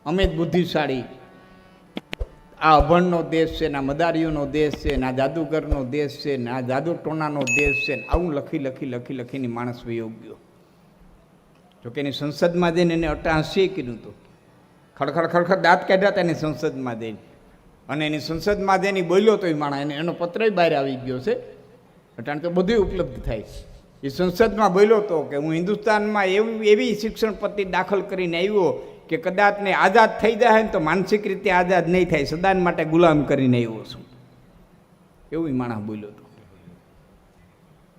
અમે જ બુદ્ધિશાળી, આ અભણનો દેશ છે, ના મદારીઓનો દેશ છે, ના જાદુગરનો દેશ છે, ના જાદુ ટોણાનો દેશ છે. આવું લખીને માણસ વયો ગયો. જોકે એની સંસદમાં જઈને એને 88 કીધું હતું. ખડખડ દાંત કાઢ્યા હતા એની સંસદમાં જઈને, અને એની સંસદમાં જઈને બોલ્યો તો એ માણસ, એનો પત્ર બહાર આવી ગયો છે. કારણ કે બધું ઉપલબ્ધ થાય છે. એ સંસદમાં બોલ્યો તો કે હું હિન્દુસ્તાનમાં એવી શિક્ષણ પદ્ધતિ દાખલ કરીને આવ્યો કે કદાચ ને આઝાદ થઈ જાય ને તો માનસિક રીતે આઝાદ નહીં થાય, સદાન માટે ગુલામ કરીને આવ્યો છું. એવું માણસ બોલ્યો હતો.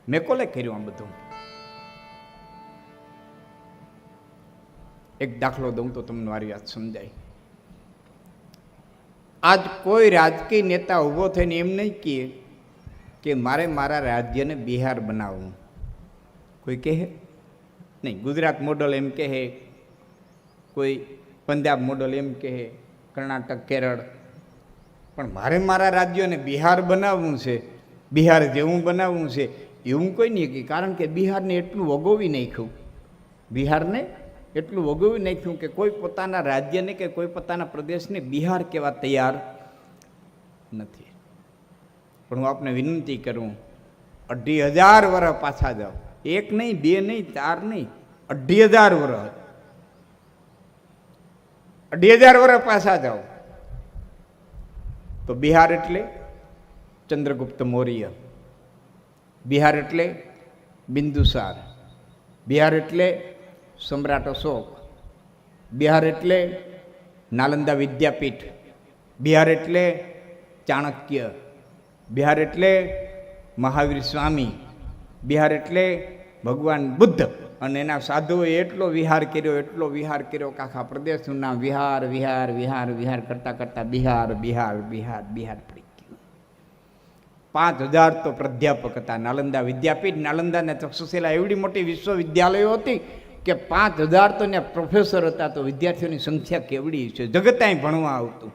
મેં કોલે કર્યું આ બધું? એક દાખલો દઉં તો તમને મારી વાત સમજાય. આજ કોઈ રાજકીય નેતા ઊભો થઈને એમ નહીં કહે કે મારે મારા રાજ્યને બિહાર બનાવવું. કોઈ કહે નહીં. ગુજરાત મોડલ એમ કહે, કોઈ પંજાબ મોડલ એમ કહે, કર્ણાટક, કેરળ. પણ મારે મારા રાજ્યને બિહાર બનાવવું છે, બિહાર જેવું બનાવવું છે, એવું કોઈ નહીં કહે. કારણ કે બિહારને એટલું વગોવી નાખ્યું, બિહારને એટલું વગોવી નાખ્યું કે કોઈ પોતાના રાજ્યને કે કોઈ પોતાના પ્રદેશને બિહાર કહેવા તૈયાર નથી. પણ હું આપને વિનંતી કરું, 2,500 વર્ષ પાછા જાઓ. 1 નહીં, 2 નહીં, 4 નહીં, 2,500 વર્ષ, 2,000 વર્ષ પાછા જાઓ તો બિહાર એટલે ચંદ્રગુપ્ત મૌર્ય, બિહાર એટલે બિંદુસાર, બિહાર એટલે સમ્રાટ અશોક, બિહાર એટલે નાલંદા વિદ્યાપીઠ, બિહાર એટલે ચાણક્ય, બિહાર એટલે મહાવીર સ્વામી, બિહાર એટલે ભગવાન બુદ્ધ. અને એના સાધુઓએ એટલો વિહાર કર્યો કે આખા પ્રદેશનું નામ વિહાર વિહાર વિહાર વિહાર કરતાં કરતાં બિહાર બિહાર બિહાર બિહાર પડી ગયું. 5,000 તો પ્રાધ્યાપક હતા. નાલંદા વિદ્યાપીઠ, નાલંદાને તક્ષશિલા એવડી મોટી વિશ્વવિદ્યાલયો હતી કે 5,000 તો ત્યાં પ્રોફેસર હતા. તો વિદ્યાર્થીઓની સંખ્યા કેવડી છે. જગત અહીં ભણવા આવતું.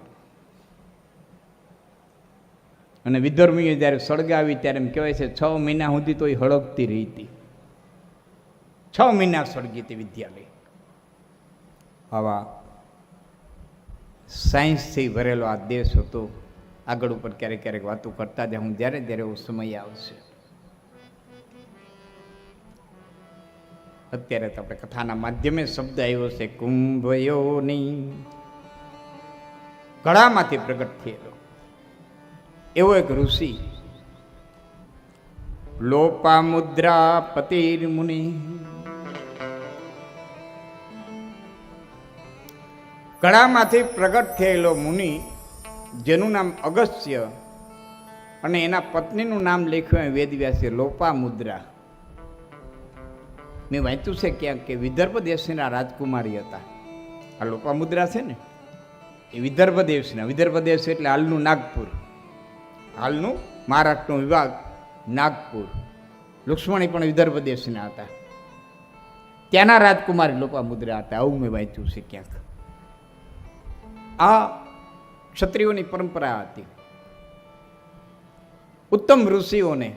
અને વિધર્મીઓ જ્યારે સળગાવી ત્યારે એમ કહેવાય છે 6 મહિના સુધી તો એ હળગતી રહી હતી. 6 મહિના સળગી હતી વિદ્યાલય. આવા સાયન્સથી ભરેલો આ દેશ હતો. આગળ ઉપર ક્યારેક વાતો કરતા જાય હું, જ્યારે એવો સમય આવશે. અત્યારે તો આપણે કથાના માધ્યમે શબ્દ આવ્યો છે કુંભયોની, ગળામાંથી પ્રગટ થયેલો એવો એક ઋષિ, લોપામુદ્રા પતિર મુનિ. ગળામાંથી પ્રગટ થયેલો મુનિ, જેનું નામ અગસ્ત્ય અને એના પત્નીનું નામ લખ્યું વેદવ્યાસે લોપામુદ્રા. મેં વાંચ્યું છે ક્યાંક કે વિદર્ભ દેશના રાજકુમારી હતા. આ લોપામુદ્રા છે ને એ વિદર્ભ દેશના, વિદર્ભ દેશ એટલે હાલનું નાગપુર, હાલનું મહારાષ્ટ્રનો વિભાગ નાગપુર. લુક્ષ્મણી પણ વિદર્ભ દેશના હતા. ત્યાંના રાજકુમારી લોપામુદ્રા હતા. આવું મેં વાંચ્યું છે ક્યાંક. આ ક્ષત્રિયોની પરંપરા હતી. ઉત્તમ ઋષિઓને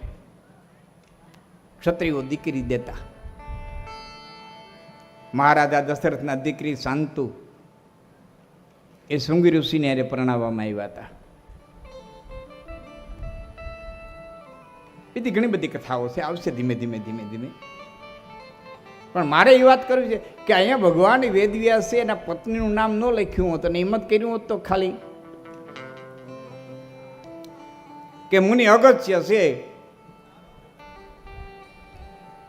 ક્ષત્રિયો દીકરી દેતા. મહારાજા દશરથના દીકરી શાંતુ એ શૃંગી ઋષિને હારે પરણાવવામાં આવ્યા હતા. બીજી ઘણી બધી કથાઓ છે, આવશે ધીમે ધીમે. પણ મારે એ વાત કરવી છે કે અહીંયા ભગવાન વેદવ્યાસે એના પત્નીનું નામ ન લખ્યું હોત અને હિંમત કર્યું હોત તો ખાલી કે મુનિ અગસ્ત્ય છે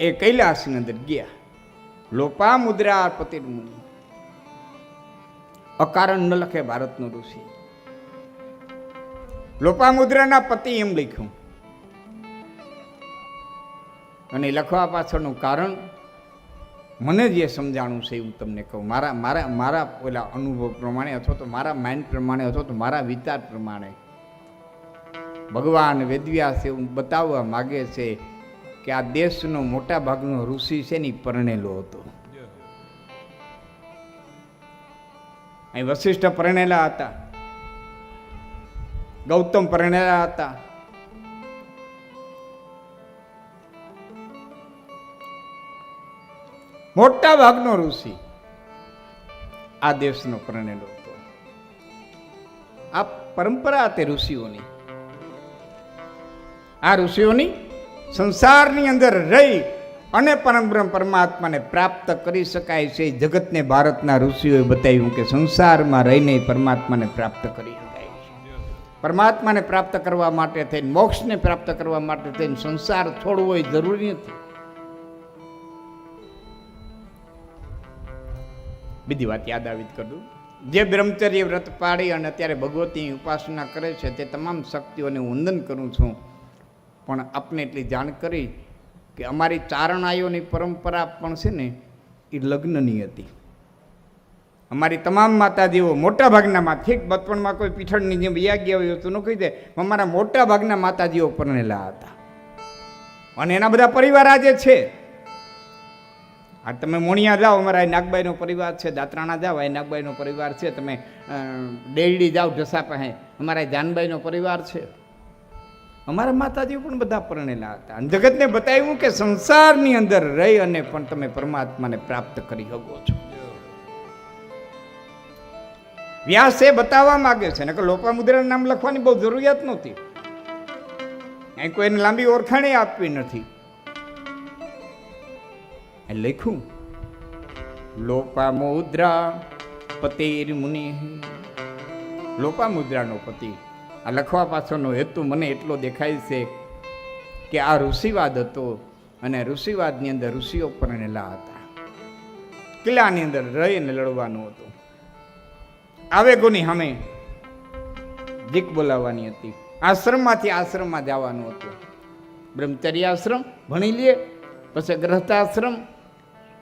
એ કૈલાસની અંદર ગયા. લોપામુદ્રા પતિર મુનિ, અકારણ ન લખે ભારતનો ઋષિ. લોપામુદ્રાના પતિ એમ લખ્યું. અને લખવા પાછળનું કારણ મને જે સમજાણું છે એવું તમને કહું. મારા પેલા અનુભવ પ્રમાણે અથવા તો મારા માઇન્ડ પ્રમાણે અથવા તો મારા વિચાર પ્રમાણે ભગવાન વેદવ્યાસ એવું બતાવવા માગે છે કે આ દેશનો મોટા ભાગનો ઋષિ છે ને પરણેલો હતો. અહીં વશિષ્ઠ પરણેલા હતા, ગૌતમ પરણેલા હતા, મોટા ભાગનો ઋષિ આ દેશનો પરણેલો હતો. આ પરંપરા તે ઋષિઓની. આ ઋષિઓની સંસારની અંદર રહી અને પરમબ્રહ્મ પરમાત્માને પ્રાપ્ત કરી શકાય છે. જગતને ભારતના ઋષિઓએ બતાવ્યું કે સંસારમાં રહીને પરમાત્માને પ્રાપ્ત કરી શકાય છે. પરમાત્માને પ્રાપ્ત કરવા માટે થઈને, મોક્ષને પ્રાપ્ત કરવા માટે થઈને સંસાર છોડવો એ જરૂરી નથી. બીજી વાત યાદ આવી કરું, જે બ્રહ્મચર્ય વ્રત પાડી અને અત્યારે ભગવતીની ઉપાસના કરે છે તે તમામ શક્તિઓને હું વંદન કરું છું. પણ આપને એટલી જાણ કરી કે અમારી ચારણાઈઓની પરંપરા પણ છે ને એ લગ્નની હતી. અમારી તમામ માતાજીઓ મોટા ભાગના ઠીક બચપણમાં કોઈ પીઠળની જેમ વ્યા ગયા હોય તો ન કહી દે, અમારા મોટા ભાગના માતાજીઓ પરણેલા હતા. અને એના બધા પરિવાર આજે છે. આ તમે મોણિયા જાઓ, અમારા નાગબાઈનો પરિવાર છે. દાત્રાણા જાઓ, આ નાગબાઈનો પરિવાર છે. તમે ડેરડી જાઓ ઢસા પાસે, અમારા જાનબાઈનો પરિવાર છે. અમારા માતાજીઓ પણ બધા પરણેલા હતા. અને જગતને બતાવ્યું કે સંસારની અંદર રહી અને પણ તમે પરમાત્માને પ્રાપ્ત કરી શકો છો. વ્યાસ એ બતાવવા માંગે છે ને કે લોપામુદ્રા નામ લખવાની બહુ જરૂરિયાત નહોતી. અહીં કોઈને લાંબી ઓળખાણી આપવી નથી. લખ્યું લોપામુદ્રા પતિર મુનિ. લોપામુદ્રાનો પતિ. આ લખવા પાછળનો હેતુ મને એટલો દેખાય છે કે આ ઋષિવાદ હતો અને ઋષિવાદની અંદર ઋષિઓ પરણેલા હતા. કિલ્લાની અંદર રહીને લડવાનું હતું. આવેગોની સામે જીક બોલાવવાની હતી. આશ્રમમાંથી આશ્રમમાં જવાનું હતું. બ્રહ્મચર્ય આશ્રમ ભણી લે, પછી ગ્રહસ્થાશ્રમ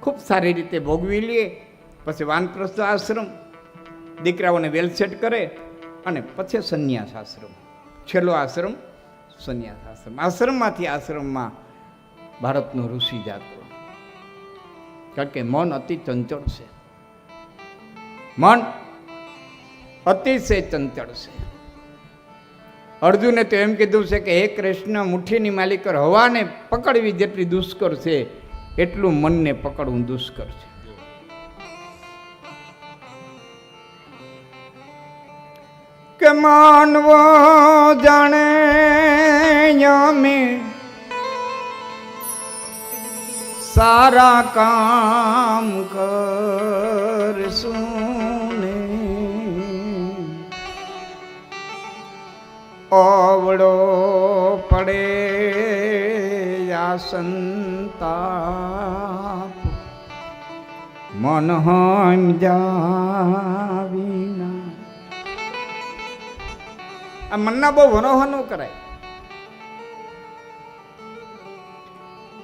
ખૂબ સારી રીતે ભોગવી લે, પછી વાનપ્રસ્થ આશ્રમ દીકરાઓને વેલસેટ કરે અને પછી સંન્યાસ આશ્રમ. છેલ્લો આશ્રમ સંન્યાસ આશ્રમ. આશ્રમમાંથી આશ્રમમાં ભારતનો ઋષિ જાતો. કારણ કે મન અતિ ચંચળ છે. મન અતિશય ચંચળ છે. અર્જુને તો એમ કીધું છે કે હે કૃષ્ણ, મુઠ્ઠીની માલિકર હવાને પકડવી જેટલી દુષ્કર છે એટલું મનને પકડવું દુષ્કર છે. કે માનવો જાણે અમે સારા કામ કરશું ને ઓવડો પડે આ સંતાપ મન સમજાવીના. આ મનના બહુ વરોહ ન કરાય.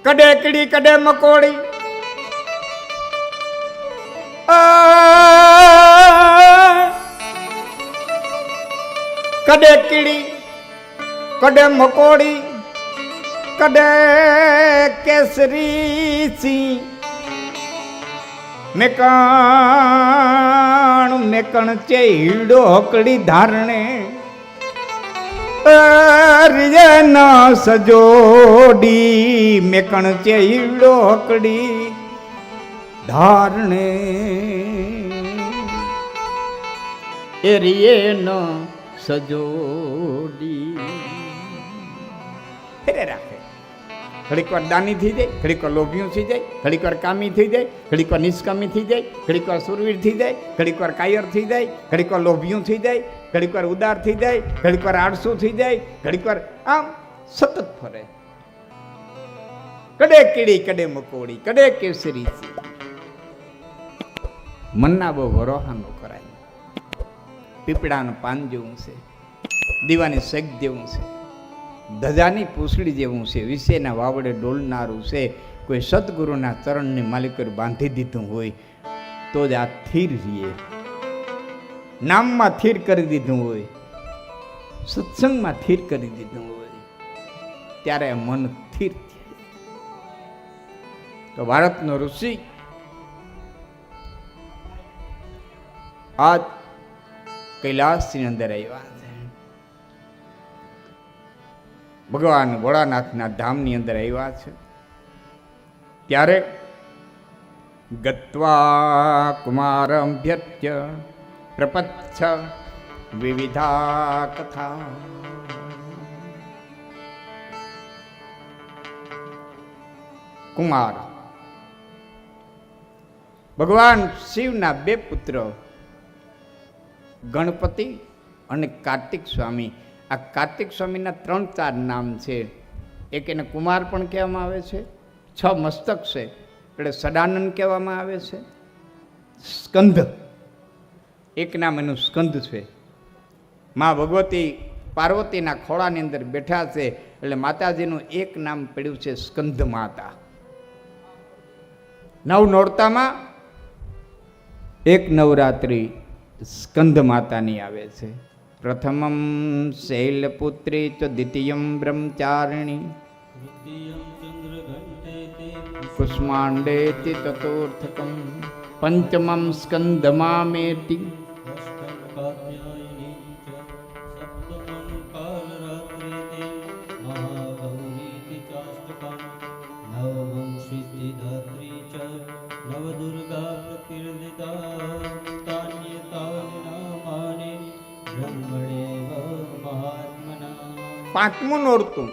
કડે કીડી કડે મકોડી, કડે કીડી કડે મકોડી, કડે કેસરી સિંહ, મેકણ ચે હીડો હકડી ધારણે ન સજોડી. મેકણ ચે હીડો હકડી ધારણે એ રીએ ન સજોડી. ફેરે રાખે. ઘડીક વાર દાની થઈ જાય, ઘડીક વાર લોભિયું થઈ જાય, ઘડીક વાર કામી થઈ જાય, ઘડીક વાર નિષ્કામી થઈ જાય, ઘડીક વાર સુરવીર થઈ જાય, ઘડીક વાર કાયર થઈ જાય, ઘડીક વાર લોભિયું થઈ જાય, ઘડીક વાર ઉદાર થઈ જાય, ઘડીક વાર આળસુ થઈ જાય, ઘડીક વાર આમ સતત ફરે. કડે કીડી કડે મકોડી, કડે કેસરી છે. મનના બહુ ભરોહા ન કરાય. પીપળાનું પાન જેવું છે, દીવાની શેક જેવું છે, ધજાની પૂંછડી જેવું છે, વિશેના વાવડે ડોલનારું છે. કોઈ સદગુરુના ચરણને માલિકોએ બાંધી દીધું હોય તો જ આ થીર રહીએ. નામમાં થીર કરી દીધું હોય, સત્સંગમાં થીર કરી દીધું હોય ત્યારે મન થીર થાય. તો ભારતનો ઋષિ આજ કૈલાસની અંદર આવ્યા છે. ભગવાન ભોળાનાથના ધામની અંદર આવ્યા છે. ત્યારે ગત્વા કુમારભ્યત્ય પ્રપચ્છ વિવિધા કથા. કુમાર ભગવાન શિવના બે પુત્ર ગણપતિ અને કાર્તિક સ્વામી. આ કાર્તિક સ્વામીના 3-4 નામ છે. એક એને કુમાર પણ કહેવામાં આવે છે, 6 મસ્તક છે એટલે સદાનંદ કહેવામાં આવે છે. સ્કંધ એક નામ એનું સ્કંદ છે. મા ભગવતી પાર્વતીના ખોળાની અંદર બેઠા છે એટલે માતાજીનું એક નામ પડ્યું છે સ્કંદ માતા. 9 નોરતામાં એક નવરાત્રિ સ્કંદ માતાની આવે છે. પ્રથમમ શૈલપુત્રી ચ દ્વિતીયમ બ્રહ્મચારિણી કુષ્માંડેતિ ચતુર્થકમ પંચમમ સ્કંદમામેતિ. પાંચમું નોરતું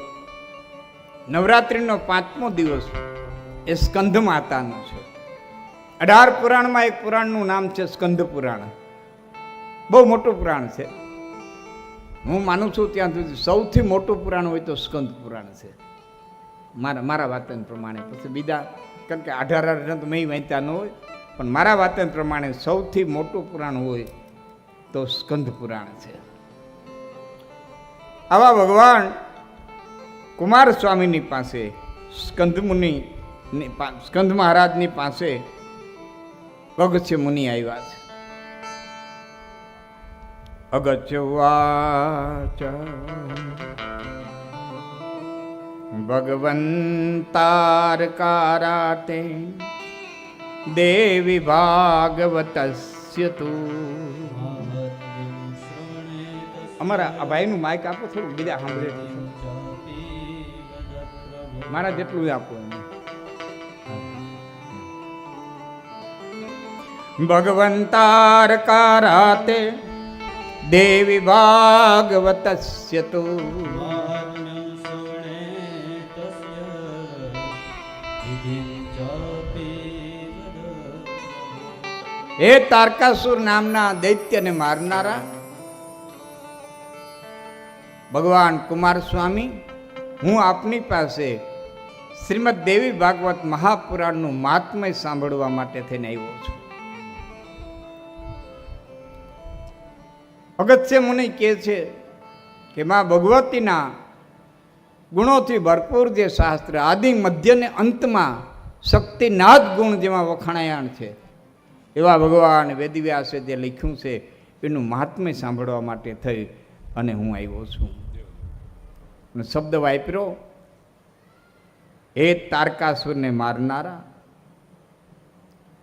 નવરાત્રિનો 5મો દિવસ એ સ્કંદ માતાનું છે. 18 પુરાણમાં એક પુરાણનું નામ છે સ્કંદ પુરાણ. બહુ મોટું પુરાણ છે. હું માનું છું ત્યાં સુધી સૌથી મોટું પુરાણ હોય તો સ્કંદ પુરાણ છે મારા વાતન પ્રમાણે. પછી બીજા કારણ કે 18 તો મેં વાંચ્યા ન હોય, પણ મારા વાતન પ્રમાણે સૌથી મોટું પુરાણ હોય તો સ્કંદ પુરાણ છે. આવા ભગવાન કુમાર સ્વામીની પાસે સ્કંદ મુનિ સ્કંદ મહારાજની પાસે અગસ્ત્ય મુનિ આવ્યા છે. અગસ્ત્ય વાચ ભગવંતારકારાતે દેવી ભાગવતસ્ય તું. અમારા આ ભાઈનું માઇક આપો, થોડું બીજા સાંભળે, મારા જેટલું આપો. ભગવંતારકારાતે દેવી ભાગવતસ્ય તું. હે તારકાસુર નામના દૈત્યને મારનારા ભગવાન કુમાર સ્વામી, હું આપની પાસે શ્રીમદ દેવી ભાગવત મહાપુરાણનું મહાત્મય સાંભળવા માટે થઈને આવ્યો છું. અગસ્ત્ય મુનિ કહે છે કે માં ભગવતીના ગુણોથી ભરપૂર જે શાસ્ત્ર આદિ મધ્ય ને અંતમાં શક્તિનાદ ગુણ જેમાં વખાણાયાણ છે એવા ભગવાન વેદવ્યાસે જે લખ્યું છે એનું મહાત્મ્ય સાંભળવા માટે થઈ અને હું આવ્યો છું. અને શબ્દ વાપર્યો, હે તારકાસુરને મારનારા.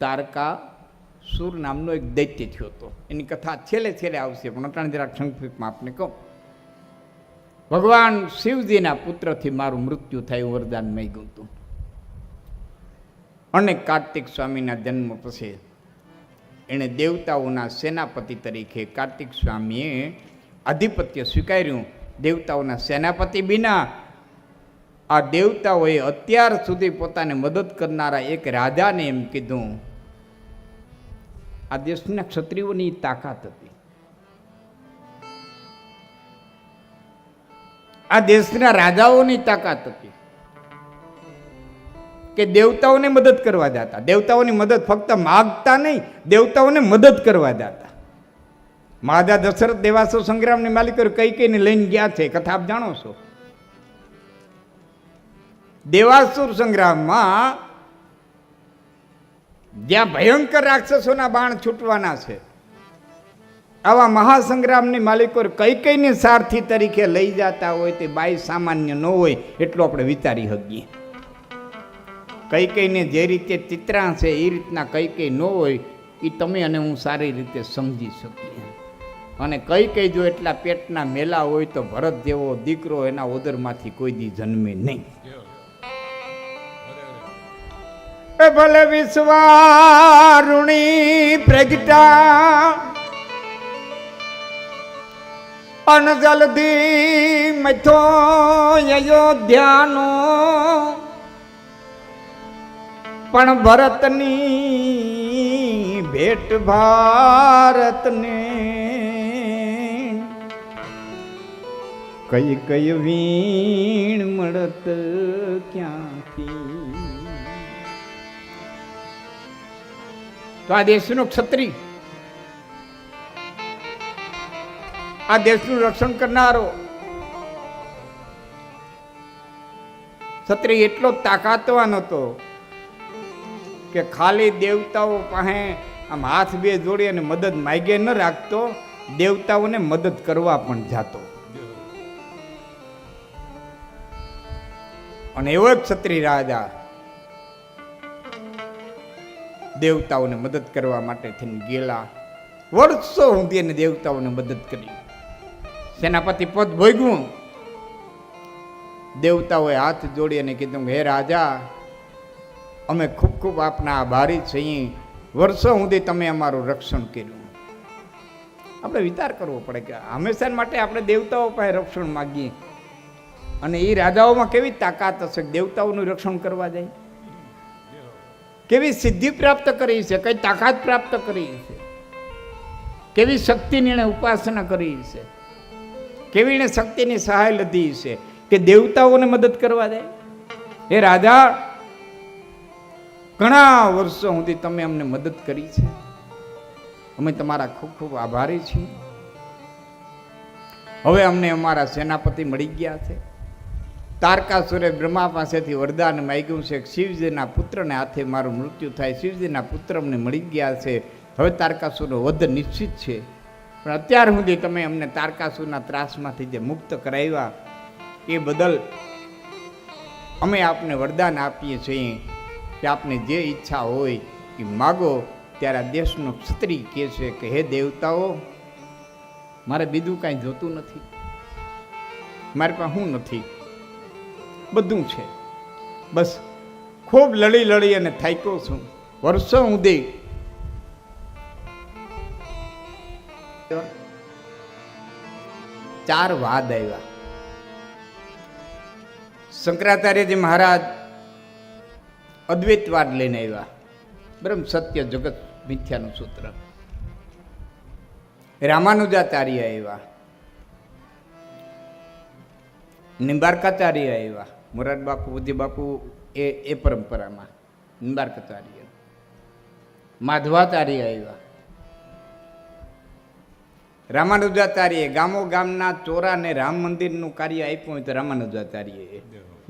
તારકાસુર નામનો એક દૈત્ય થયો હતો. એની કથા છેલ્લે આવશે, પણ અટાણે જરાક સંક્ષિપ્તમાં આપને કહું. ભગવાન શિવજીના પુત્રથી મારું મૃત્યુ થયું, વરદાન મળી ગયું હતું. અને કાર્તિક સ્વામીના જન્મ પછી એણે દેવતાઓના સેનાપતિ તરીકે કાર્તિક સ્વામીએ આધિપત્ય સ્વીકાર્યું. દેવતાઓના સેનાપતિ વિના આ દેવતાઓએ અત્યાર સુધી પોતાને મદદ કરનારા એક રાજાને એમ કીધું, આ દેશના ક્ષત્રિયોની તાકાત હતી, આ દેશના રાજાઓની તાકાત હતી કે દેવતાઓને મદદ કરવા જતા. દેવતાઓની મદદ ફક્ત માગતા નહીં, દેવતાઓને મદદ કરવા જતા. મહારાજા દશરથ દેવાસુર સંગ્રામની માલિકો કઈ લઈને ગયા છે, કથા આપ જાણો છો. દેવાસુર સંગ્રામમાં જ્યાં ભયંકર રાક્ષસોના બાણ છૂટવાના છે, આવા મહાસંગ્રામની માલિકો કઈ સારથી તરીકે લઈ જતા હોય તે બાઈ સામાન્ય ન હોય એટલું આપણે વિચારી શકીએ. કઈ જે રીતે ચિત્રા છે એ રીતના કઈ ન હોય એ તમે અને હું સારી રીતે સમજી શકીએ. અને કઈ જો એટલા પેટના મેલા હોય તો ભરત જેવો દીકરો એના ઉદરમાંથી કોઈ દી જન્મે નહીં. એ ભલે વિશ્વારુણી પ્રગટા અન જલ્દી મથો અયોધ્યાનો પણ ભરતની ભેટ ભારતને કઈ કઈ વીણ મળત ક્યાંથી. તો આ દેશનો ક્ષત્રિય, આ દેશનું રક્ષણ કરનારો ક્ષત્રિય એટલો તાકાતવાન હતો કે ખાલી દેવતાઓ પાસે આમ હાથ બે જોડી અને મદદ માગે ન રાખતો, દેવતાઓને મદદ કરવા પણ જાતો. અને એવો ક્ષત્રિય રાજા દેવતાઓને મદદ કરવા માટે થઈને ગયેલા. વર્ષો સુધી એને દેવતાઓને મદદ કરી, સેનાપતિ પદ ભોગવું. દેવતાઓએ હાથ જોડી અને કીધું, હે રાજા, અમે ખૂબ ખૂબ આપના આભારી છીએ, વર્ષો સુધી તમે અમારું રક્ષણ કર્યું. આપણે વિચાર કરવો પડે કે હંમેશા માટે આપણે દેવતાઓ પાસે રક્ષણ માગીએ, અને એ રાજાઓમાં કેવી તાકાત હશે દેવતાઓનું રક્ષણ કરવા જાય, કેવી સિદ્ધિ પ્રાપ્ત કરી છે, કઈ તાકાત પ્રાપ્ત કરી છે, કેવી શક્તિની એણે ઉપાસના કરી છે, કેવી એણે શક્તિની સહાય લીધી છે કે દેવતાઓને મદદ કરવા જાય. એ રાજા, ઘણા વર્ષો સુધી તમે અમને મદદ કરી છે, અમે તમારા ખૂબ ખૂબ આભારી છીએ. હવે અમને અમારા સેનાપતિ મળી ગયા છે. તારકાસુરે બ્રહ્મા પાસેથી વરદાન માંગ્યું છે, શિવજીના પુત્રને હાથે મારું મૃત્યુ થાય. શિવજીના પુત્ર અમને મળી ગયા છે, હવે તારકાસુરનો વધ નિશ્ચિત છે. પણ અત્યાર સુધી તમે અમને તારકાસુરના ત્રાસમાંથી જે મુક્ત કરાવ્યા એ બદલ અમે આપને વરદાન આપીએ છીએ કે આપને જે ઈચ્છા હોય એ માગો. ત્યારે આ દેશનો ક્ષત્રિય કહે છે કે હે દેવતાઓ, મારે બીજું કાંઈ જોતું નથી, મારી પાસે હું નથી, બધું છે. બસ ખૂબ લડી લડી અને થાક્યો છું. વર્ષો સુધી ચાર વાદ આવ્યા. શંકરાચાર્યજી મહારાજ અદ્વૈતવાદ લઈને આવ્યા, બ્રહ્મ સત્ય જગત મિથ્યાનું સૂત્ર. રામાનુજાચાર્ય આવ્યા, નિંબાર્કાચાર્ય આવ્યા, મોરાર બાપુ પૂજ્ય બાપુ એ પરંપરામાં નિંબાર્કાચાર્ય. માધવાચાર્ય આવ્યા. રામાનુજાચાર્ય ગામો ગામના ચોરાને રામ મંદિરનું કાર્ય આપ્યું હોય તો રામાનુજાચાર્યએ.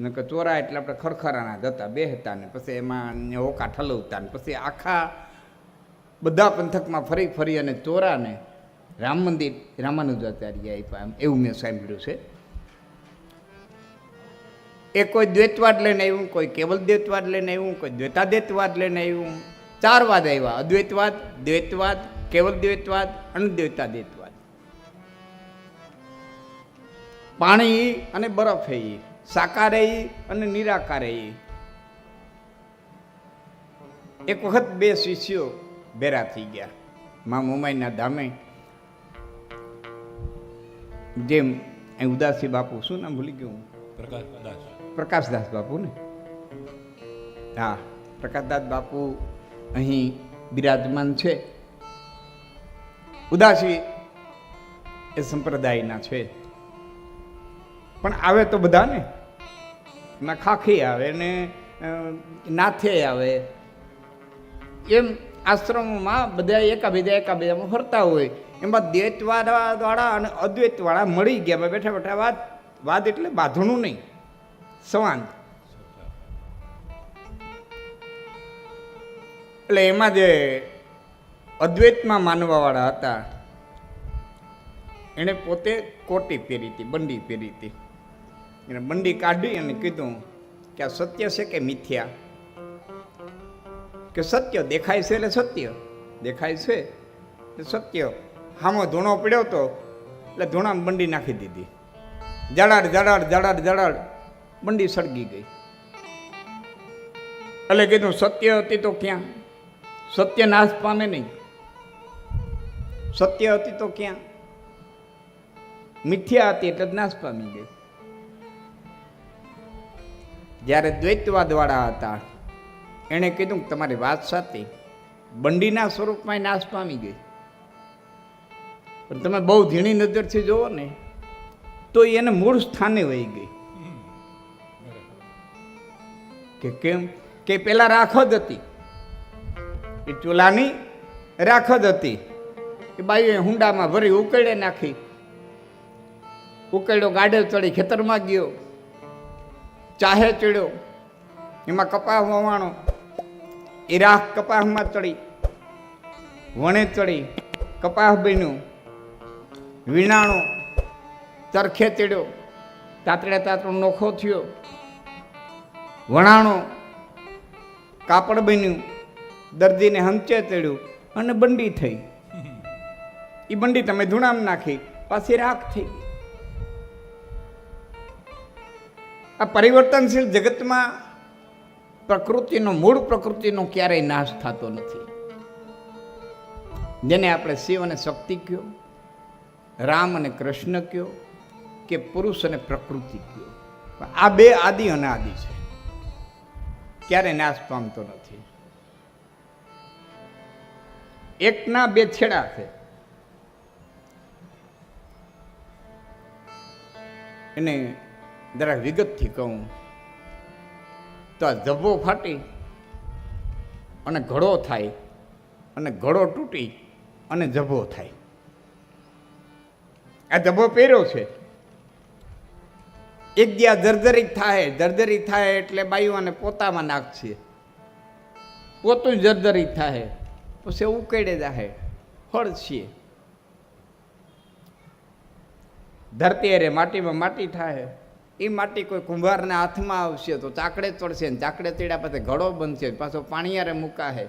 નકર ચોરા એટલે આપણે ખરખરાના જતા બેહતા ને પછી એમાં ઓકા ઠલવતા ને પછી આખા બધા પંથકમાં ફરી ફરી અને ચોરાને રામ મંદિર રામાનુજાચાર્ય આપ્યા, એવું મેં સાંભળ્યું છે. એ કોઈ દ્વૈતવાદ લઈને આવ્યું, કોઈ કેવલ દ્વૈતવાદ લઈને આવ્યું, કોઈ દ્વૈતાદ્વૈતવાદ લઈને આવ્યું. ચાર વાદ આવ્યા: અદ્વૈતવાદ, દ્વૈતવાદ, કેવલ દ્વૈતવાદ અને દ્વૈતાદ્વૈતવાદ. પાણી અને બરફ એ, સાકારે અને નિરાકારે. એક વખત બે શિષ્યો ભેરા થઈ ગયા મા મોમાઈના ધામે. જેમ અહીં ઉદાસી બાપુ, શું નામ ભૂલી ગયું? પ્રકાશદાસ બાપુ ને? હા, પ્રકાશદાસ બાપુ અહીં બિરાજમાન છે. ઉદાસી એ સંપ્રદાયના છે, પણ આવે તો બધા ને. એમાં ખાખી આવે ને નાથે આવે, એમ આશ્રમોમાં બધા એકાબીજામાં ફરતા હોય. એમાં દ્વૈતવાળા અને અદ્વૈતવાળા મળી ગયા બેઠા બેઠા વાદ એટલે બાંધણું નહીં, સંવાદ. એટલે એમાં જે અદ્વૈતમાં માનવાવાળા હતા એણે પોતે કોટી પહેરી હતી, બંડી પહેરી હતી. એને બંડી કાઢી અને કીધું કે આ સત્ય છે કે મિથ્યા? કે સત્ય દેખાય છે એટલે સત્ય દેખાય છે એટલે સત્ય. હામો ધૂણો પડ્યો તો એટલે ધૂણામાં બંડી નાખી દીધી. જડાડ જડાડ જડાડ જડાડ બંડી સળગી ગઈ. એટલે કીધું સત્ય હતી તો ક્યાં? સત્ય નાશ પામે નહીં. સત્ય હતી તો ક્યાં? મિથ્યા હતી એટલે નાશ પામી ગઈ. જ્યારે દ્વૈતવાદ વાળા હતા એણે કીધું કે તમારી વાત સાચી, બંડીના સ્વરૂપમાં નાશ પામી ગઈ. પણ તમે બહુ ઝીણી નજરથી જોવો ને તો એને મૂળ સ્થાને વહી ગઈ. કે કેમ? કે પેલા રાખ જ હતી, એ ચૂલાની રાખ જ હતી. એ બાઈએ હુંડામાં ભરી ઉકેડે નાખી, ઉકેડ્યો, ગાડે ચડી, ખેતરમાં ગયો, ચાહે ચડ્યો, એમાં કપાસ વવાણો, એ રાખ કપાસમાં ચડી, વણે ચડી, કપાસ બન્યું, વીણાણો, ચરખે ચડ્યો, તાતડે તાતડો નોખો થયો, વણાણો, કાપડ બન્યું, દર્દીને હંચે ચડ્યું અને બંડી થઈ. એ બંડી તમે ધૂણામાં નાખી, પાછી રાખ થઈ ગઈ. આ પરિવર્તનશીલ જગતમાં પ્રકૃતિનો, મૂળ પ્રકૃતિનો ક્યારેય નાશ થતો નથી. જેને આપણે શિવ અને શક્તિ કહ્યો, રામ અને કૃષ્ણ કહ્યો, કે પુરુષ અને પ્રકૃતિ કહ્યો, આ બે આદિ અનાદિ છે, ક્યારે નાશ પામતો નથી. એકના બે છેડા છે. એને જરા વિગતથી કહું તો આ ધબ્બો ફાટી અને ઘડો થાય, અને ઘડો તૂટી અને જભો થાય. આ ધબ્બો પહેર્યો છે. એક દિયા જર્જરિત થાય, જર્જરિત થાય એટલે બાયુઓને પોતામાં નાખશે, પોતું જર્જરિત થાય, પછી ઉકેડે જાય, ફળશે. ધરતી અરે માટીમાં માટી થાય, એ માટી કોઈ કુંભારના હાથમાં આવશે તો ચાકડે ચડશે, ને ચાકડે ચડ્યા પછી ઘડો બનશે, પાછો પાણીયારે મુકાશે,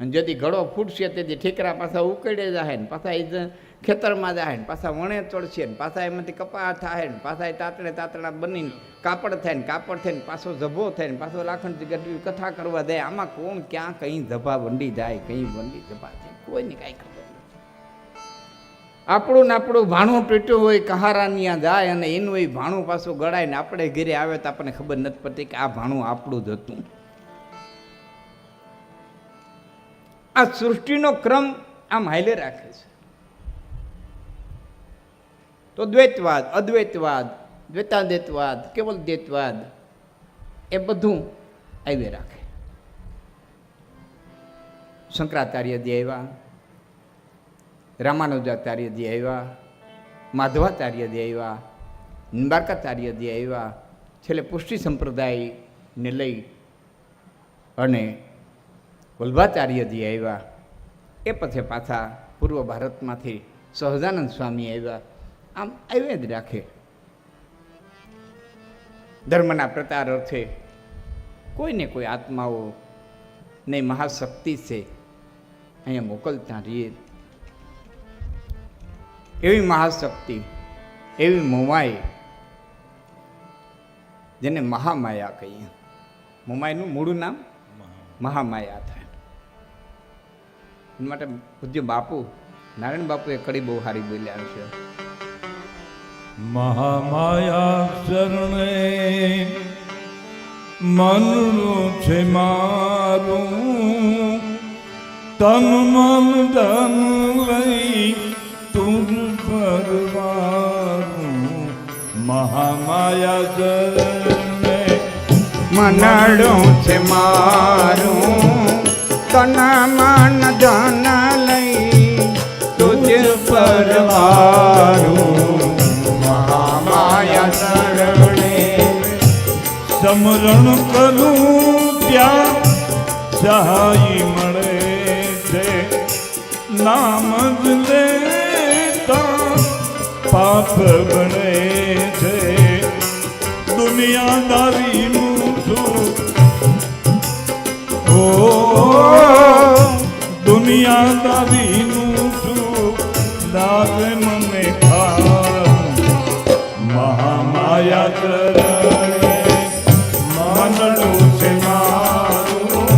અને જેથી ઘડો ફૂટશે તેથી ઠીકરા પાછા ઉકેડે જાય, ને પાછા એ ખેતરમાં જાય, ને પાછા વણે ચડશે, ને પાછા એમાંથી કપાસ થાય, ને પાછા એ તાતડે તાતડા બનીને કાપડ થાય, ને કાપડ થાય, ને પાછો જભો થાય, ને પાછો લાખણથી ગઢવી કથા કરવા જાય. આમાં કોણ ક્યાં કઈ જભા વંડી જાય, કઈ વંડી જભા થાય, કોઈને કાંઈ ખબર નથી. આપણું ને આપણું ભાણું તૂટ્યું હોય, કહારાનિયા જાય અને એનું એ ભાણું પાછું ગળાય ને આપણે ઘરે આવે તો આપણને ખબર નથી પડતી કે આ ભાણું આપણું જ હતું. આ સૃષ્ટિનો ક્રમ આમ હાલે રાખે છે. તો દ્વૈતવાદ, અદ્વૈતવાદ, દ્વૈતાદ્વૈતવાદ, કેવલ દ્વૈતવાદ, એ બધું આવી રાખે. શંકરાચાર્યજી આવ્યા, રામાનુજાચાર્યજી આવ્યા, માધવાચાર્યજી આવ્યા, નિંબાર્કાચાર્યજી આવ્યા, છેલ્લે પુષ્ટિ સંપ્રદાયને લઈ અને વલ્ભાચાર્યજી આવ્યા. એ પછી પાછા પૂર્વ ભારતમાંથી સહજાનંદ સ્વામી આવ્યા. આમ આવ્યા જ રાખે. ધર્મના પ્રચાર અર્થે કોઈને કોઈ આત્માઓ ને મહાશક્તિ છે અહીંયા મોકલતા રહીએ. એવી મહાશક્તિ, એવી મોમાઈ, જેને મહામાયા કહીએ. મોમાઈનું મૂળ નામ મહામાયા થાય. એ માટે પૂજ્ય બાપુ નારાયણ બાપુએ કડી બહુ સારી બોલ્યા છે. મહામાયા શરણે મનનું છે મારું, તન મન ધન લઈ તુજ પરવારું. મહામાયા શરણે મનડું છે મારું, તન મન ધન લઈ તુજ પરવારું. મહામાયા શરણે સમરણ કરું ત્યાં સહાય મળે છે, નામ જ લેતા પાપ બને છે. દુનિયાદારીનું સુખ, ઓ દુનિયાદારીનું સુખ લાગે મને ખારું. મહામાયા ચરણે મનડું છે મારું,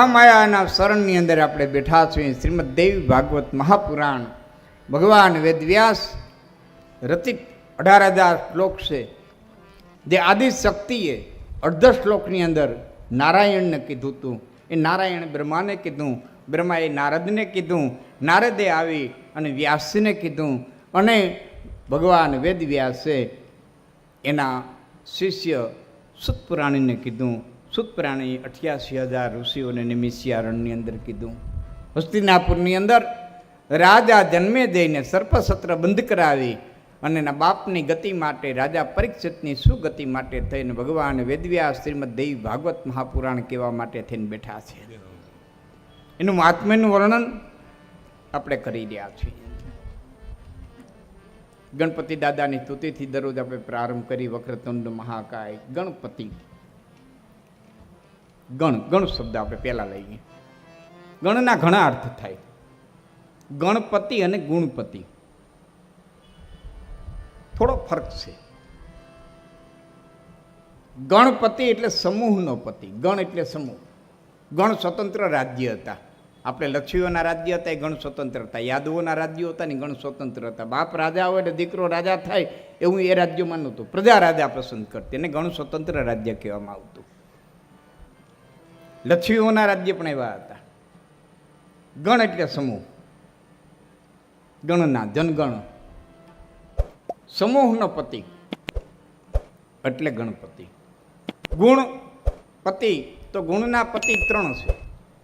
મહામાયાના શરણની અંદર આપણે બેઠા છીએ. શ્રીમદ દેવી ભાગવત મહાપુરાણ ભગવાન વેદવ્યાસ રચિત 18,000 શ્લોક છે, જે આદિશક્તિએ અડધા શ્લોકની અંદર નારાયણને કીધું હતું. એ નારાયણ બ્રહ્માને કીધું, બ્રહ્માએ નારદને કીધું, નારદે આવી અને વ્યાસને કીધું, અને ભગવાન વેદવ્યાસે એના શિષ્ય સુતપુરાણીને કીધું. સુતપુરાણીએ 88,000 ઋષિઓને નિમિષિયારણની અંદર કીધું. હસ્તિનાપુરની અંદર રાજા જન્મે જઈને સર્પસત્ર બંધ કરાવી અને એના બાપની ગતિ માટે, રાજા પરીક્ષિતની સુગતિ માટે થઈને ભગવાન વેદવ્યાસ શ્રીમદ દેવી ભાગવત મહાપુરાણ કહેવા માટે થઈને બેઠા છે. એનું મહાત્મ્યનું વર્ણન આપણે કરી રહ્યા છીએ. ગણપતિ દાદાની સ્તુતિથી દરરોજ આપણે પ્રારંભ કરી. વક્રતુંડ મહાકાય ગણપતિ. ગણ શબ્દ આપણે પહેલા લઈએ. ગણના ઘણા અર્થ થાય. ગણપતિ અને ગુણપતિ થોડો ફરક છે. ગણપતિ એટલે સમૂહનો પતિ. ગણ એટલે સમૂહ. ગણ સ્વતંત્ર રાજ્ય હતા. આપણે લક્ષ્મીઓના રાજ્ય હતા, એ ગણ સ્વતંત્ર હતા. યાદવોના રાજ્યો હતા ને ગણ સ્વતંત્ર હતા. બાપ રાજા હોય એટલે દીકરો રાજા થાય એવું એ રાજ્યોમાં નહોતું. પ્રજા રાજા પસંદ કરતી, એને ગણ સ્વતંત્ર રાજ્ય કહેવામાં આવતું. લક્ષ્મીઓના રાજ્ય પણ એવા હતા. ગણ એટલે સમૂહ, ગણના જનગણ. સમૂહનો પતિ એટલે ગણપતિ. ગુણ પતિ તો ગુણના પતિ 3 છે.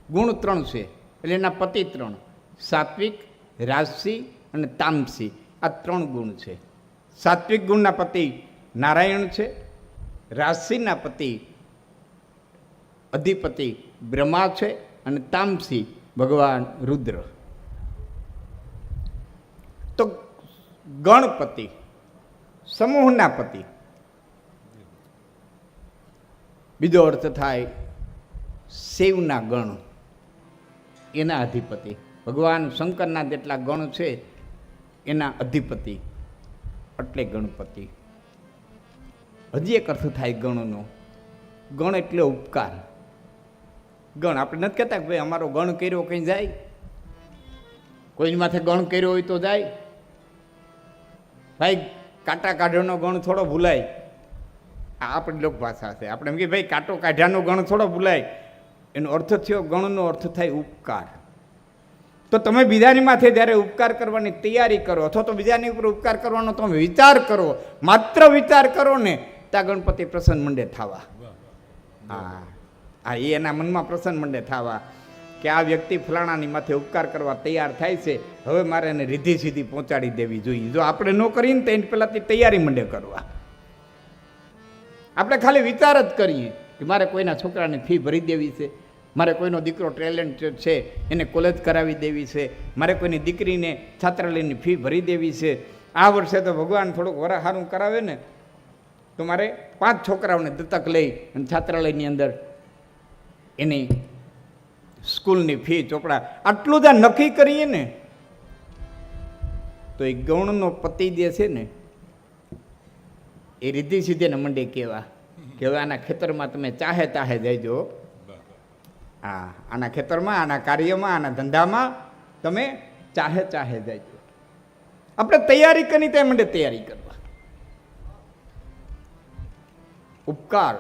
ગુણ 3 છે એટલે એના પતિ 3: સાત્વિક, રાજસી અને તામસી. આ 3 ગુણ છે. સાત્વિક ગુણના પતિ નારાયણ છે. રાજસીના પતિ અધિપતિ બ્રહ્મા છે, અને તામસી ભગવાન રુદ્ર. તો ગણપતિ સમૂહના પતિ. બીજો અર્થ થાય શિવના ગણ, એના અધિપતિ. ભગવાન શંકરના જેટલા ગણ છે એના અધિપતિ એટલે ગણપતિ. હજી એક અર્થ થાય ગણનો. ગણ એટલે ઉપકાર. ગણ આપણે નથી કહેતા કે ભાઈ અમારો ગણ કર્યો કંઈ જાય, કોઈની માથે ગણ કર્યો હોય તો જાય. ભાઈ કાંટા કાઢવાનો ગણ થોડો ભૂલાય, આ આપણી લોકભાષા છે. આપણે એમ કે ભાઈ કાંટો કાઢ્યાનો ગણ થોડો ભૂલાય. એનો અર્થ થયો, ગણનો અર્થ થાય ઉપકાર. તો તમે બીજાની માથે જ્યારે ઉપકાર કરવાની તૈયારી કરો, અથવા તો બીજાની ઉપર ઉપકાર કરવાનો તમે વિચાર કરો, માત્ર વિચાર કરો ને, ત્યાં ગણપતિ પ્રસન્ન મંડે થવા. હા હા, એ એના મનમાં પ્રસન્ન મંડે થવા કે આ વ્યક્તિ ફલાણાની માથે ઉપકાર કરવા તૈયાર થાય છે, હવે મારે એને રીધી સીધી પહોંચાડી દેવી જોઈએ. જો આપણે ન કરીને તો એની પહેલાંથી તૈયારી મંડે કરવા. આપણે ખાલી વિચાર જ કરીએ કે મારે કોઈના છોકરાની ફી ભરી દેવી છે, મારે કોઈનો દીકરો ટેલેન્ટ છે એને કોલેજ કરાવી દેવી છે, મારે કોઈની દીકરીને છાત્રાલયની ફી ભરી દેવી છે. આ વર્ષે તો ભગવાન થોડુંક વરા સારું કરાવે ને તો મારે 5 છોકરાઓને દત્તક લઈ અને છાત્રાલયની અંદર એની સ્કૂલની ફી ચોપડા, આટલું જ નક્કી કરીએ ને તો એ ગૌણનો પતિ જે છે ને એ રીધી સીધે મંડે કહેવા કે હવે આના ખેતરમાં તમે ચાહે તાહે જઈજો. હા, આના ખેતરમાં, આના કાર્યમાં, આના ધંધામાં તમે ચાહે જઈજો. આપણે તૈયારી કરી તે મંડે તૈયારી કરવા. ઉપકાર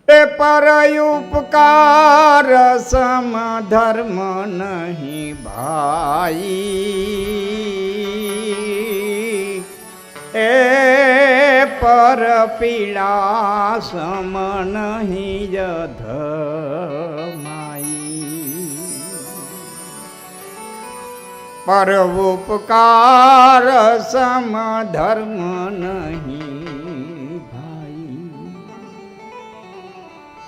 એ પર ઉપકાર સમ ધર્મ નહીં ભાઈ, એ પર પીડા સમ નહીં જધમાઈ. પર ઉપકાર સમ ધર્મ નહીં ભાઈ.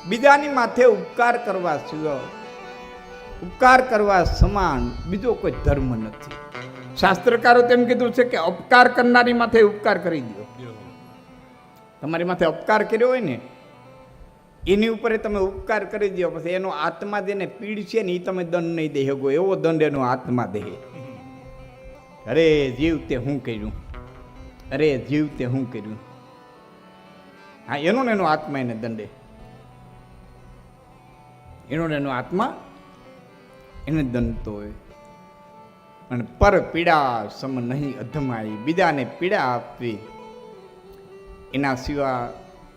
બીજાની માથે ઉપકાર કરવા સિવાય, ઉપકાર કરવા સમાન બીજો કોઈ ધર્મ નથી. શાસ્ત્રકારો તેમ કીધું છે કે અપકાર કરનારી માથે ઉપકાર કરી દો. તમારી માથે અપકાર કર્યો હોય ને એની ઉપર તમે ઉપકાર કરી દો, પછી એનો આત્મા જેને પીડ છે ને એ તમે દંડ નહીં દે શકો, એવો દંડ એનો આત્મા દે. અરે જીવ તે હું કર્યું, અરે જીવ તે હું કર્યું. હા, એનો ને એનો આત્મા એને દંડે. એનો આત્મા એને દંતો હોય. અને પર પીડા સમ નહીં અધમાઈ, બીજાને પીડા આપવી એના સિવા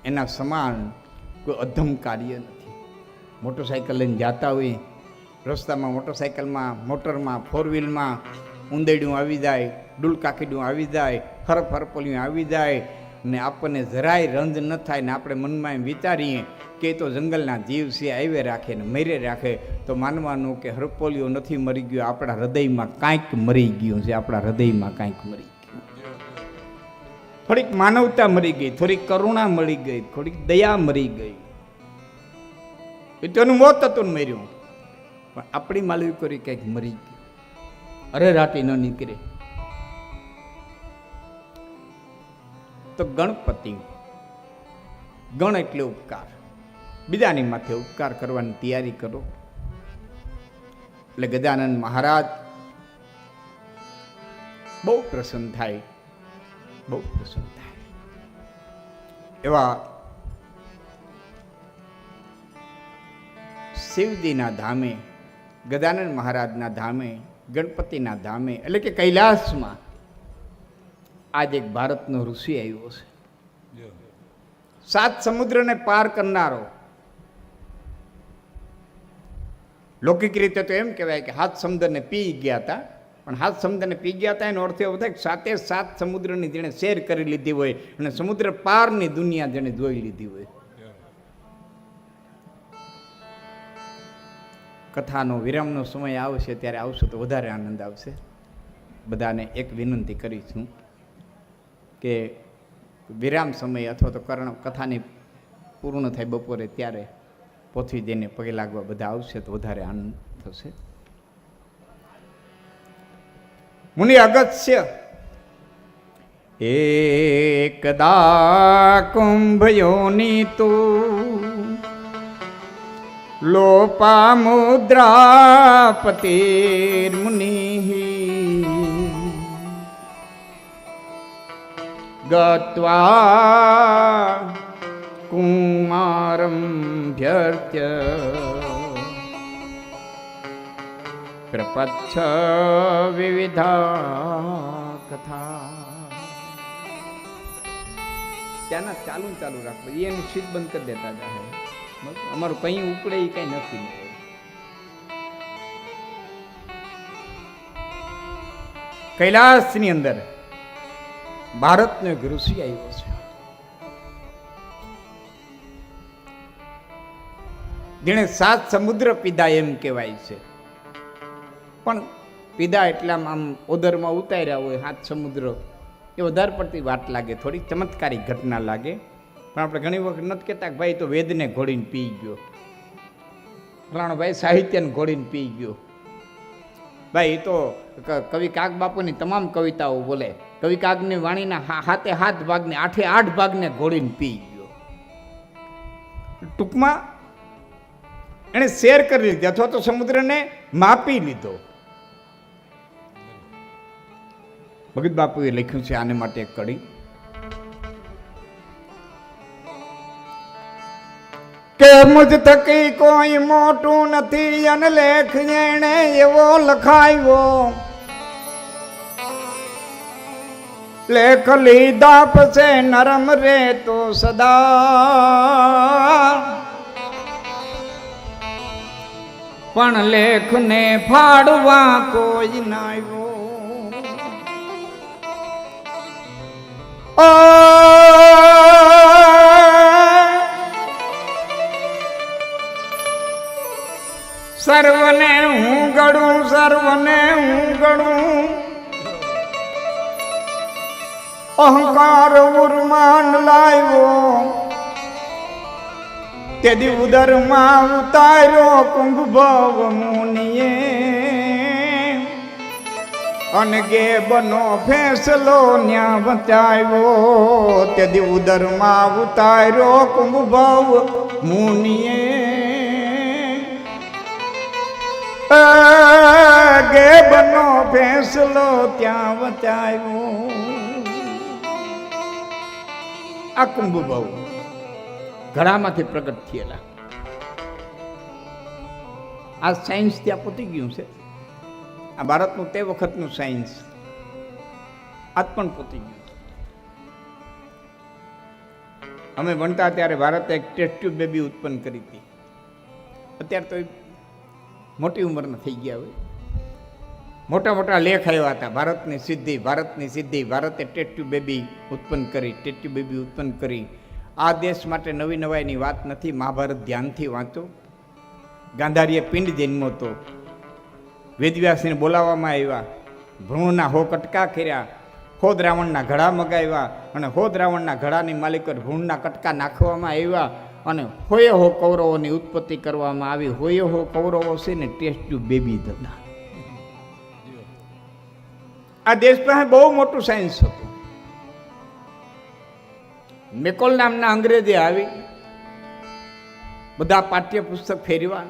એના સમાન કોઈ અધમ કાર્ય નથી. મોટરસાઇકલ લઈને જતા હોય, રસ્તામાં મોટરસાઇકલમાં, મોટરમાં, ફોર વ્હીલમાં ઊંદેડું આવી જાય, ડુલકાકીડું આવી જાય, હરફરપોલિયું આવી જાય ને આપણને જરાય રંજ ન થાય ને આપણે મનમાં એમ વિચારીએ કે તો જંગલના જીવ છે, આવે રાખે ને મરે રાખે, તો માનવાનું કે હરપોલિયો નથી મરી ગયો, આપણા હૃદયમાં કાંઈક મરી ગયું છે, આપણા હૃદયમાં કાંઈક મરી ગયું. થોડીક માનવતા મરી ગઈ, થોડીક કરુણા મળી ગઈ, થોડીક દયા મરી ગઈ. એ તો એનું મોત હતું ને મર્યું, પણ આપણી માલવી કરી કંઈક મરી ગઈ, અરે રાતી ન નીકળે. તો ગણપતિ, ગણ એટલે ઉપકાર, બીજાની માથે ઉપકાર કરવાની તૈયારી કરો. એટલે ગજાનંદ મહારાજ બહુ પ્રસન્ન થાય, બહુ પ્રસન્ન થાય. એવા શિવજીના ધામે, ગજાનંદ મહારાજના ધામે, ગણપતિના ધામે એટલે કે કૈલાસમાં આજ એક ભારતનો ઋષિ આવ્યો છે. 7 સમુદ્રને પાર કરનારો. લૌકિક રીતે તો એમ કહેવાય કે 7 સમુદ્રને પી ગયા હતા, પણ 7 સમુદ્રને પી ગયા હતા એનો અર્થ એવો થાય કે 7 સમુદ્રની જેણે શેર કરી લીધી હોય અને સમુદ્ર પારની દુનિયા જેણે જોઈ લીધી હોય. કથાનો વિરામનો સમય આવશે ત્યારે આવશે તો વધારે આનંદ આવશે. બધાને એક વિનંતી કરીશું કે વિરામ સમય અથવા તો કથાની પૂર્ણ થાય બપોરે ત્યારે પોથી જઈને પગે લાગવા બધા આવશે તો વધારે આનંદ થશે. મુનિ અગત્ય એકદા કુંભયોની તું લોપામુદ્રાપતિર્મુનિ ગત્વા કુમારંભ્યર્થ્ય પ્રપચ્છ વિવિધા કથા. ત્યાંના ચાલુ રાખવું, એની સીટ બંધ કરી દેતા જાય. અમારું કઈ ઉપડે એ કઈ નક્કી નહીં હોય. કૈલાસની અંદર ભારતનો એક ઋષિ આવ્યો છે, જેણે 7 સમુદ્ર પીધા એમ કહેવાય છે. પણ પીધા એટલા આમ ઓદરમાં ઉતાર્યા હોય 7 સમુદ્ર, એ વધારે પડતી વાત લાગે, થોડી ચમત્કારી ઘટના લાગે. પણ આપણે ઘણી વખત નથી કહેતા કે ભાઈ તો વેદને ઘોડીને પી ગયો, ફલાણો ભાઈ સાહિત્યને ઘોડીને પી ગયો. ભાઈ એ તો કવિ કાગ બાપુની તમામ કવિતાઓ બોલે, કવિ કાગની વાણીના 7 ભાગને 8 ભાગને ઘોડીને પી ગયો. ટૂંકમાં એણે શેર કરી લીધી અથવા તો સમુદ્રને માપી લીધો. ભગત બાપુએ લખ્યું છે આને માટે એક કડી કે મુજ થકી કોઈ મોટું નથી અને લેખ જેણે એવો લખાયો, લેખ લીધા પછી નરમ રે તો સદા, પણ લેખને ફાડવા કોઈ ના આવ્યો. સર્વને હું ગણું, સર્વને હું ગણું, અહંકાર ઉર્માન લાવ્યો, તેદી ઉદરમાં ઉતાર્યો કુંભ ભવ મુનિએ, અને ગે બનો ફેસલો ન્યા બચાવ્યો, તેદી ઉદરમાં ઉતાર્યો કુંભ ભવ મુનિએ, ગે બનો ફેસલો ત્યાં બચાવ્યો. આ કુંભ ભવ ઘડામાંથી પ્રગટ થયેલા આ સાયન્સ ત્યાં પતી ગયું છે. આ ભારતનું તે વખતનું સાયન્સ આજ પણ પતી ગયું. અમે ભણતા ત્યારે ભારતે એક ટેસ્ટ ટ્યુબ બેબી ઉત્પન્ન કરી હતી. અત્યારે તો મોટી ઉંમરના થઈ ગયા હોય. મોટા મોટા લેખ આવ્યા હતા, ભારતની સિદ્ધિ, ભારતની સિદ્ધિ, ભારતે ટેસ્ટ ટ્યુબ બેબી ઉત્પન્ન કરી, ટેસ્ટ ટ્યુબ બેબી ઉત્પન્ન કરી. આ દેશ માટે નવી નવાઈની વાત નથી. મહાભારત ધ્યાનથી વાંચો. ગાંધારીએ પિંડ જન્મો તો વેદવ્યાસને બોલાવવામાં આવ્યા, ભ્રૂણના હો કટકા કર્યા, ખોદ રાવણના ઘડા મગાવ્યા અને ખોદ રાવણના ઘડાની માલિક ભ્રૂણના કટકા નાખવામાં આવ્યા અને હોયે હો કૌરવોની ઉત્પત્તિ કરવામાં આવી. હોયે હો કૌરવો છે ને ટેસ્ટ ટ્યુબ બેબી હતા. આ દેશ પાસે બહુ મોટું સાયન્સ હતું. મેકોલ નામના અંગ્રેજે આવી બધા પાઠ્યપુસ્તક ફેરવ્યા.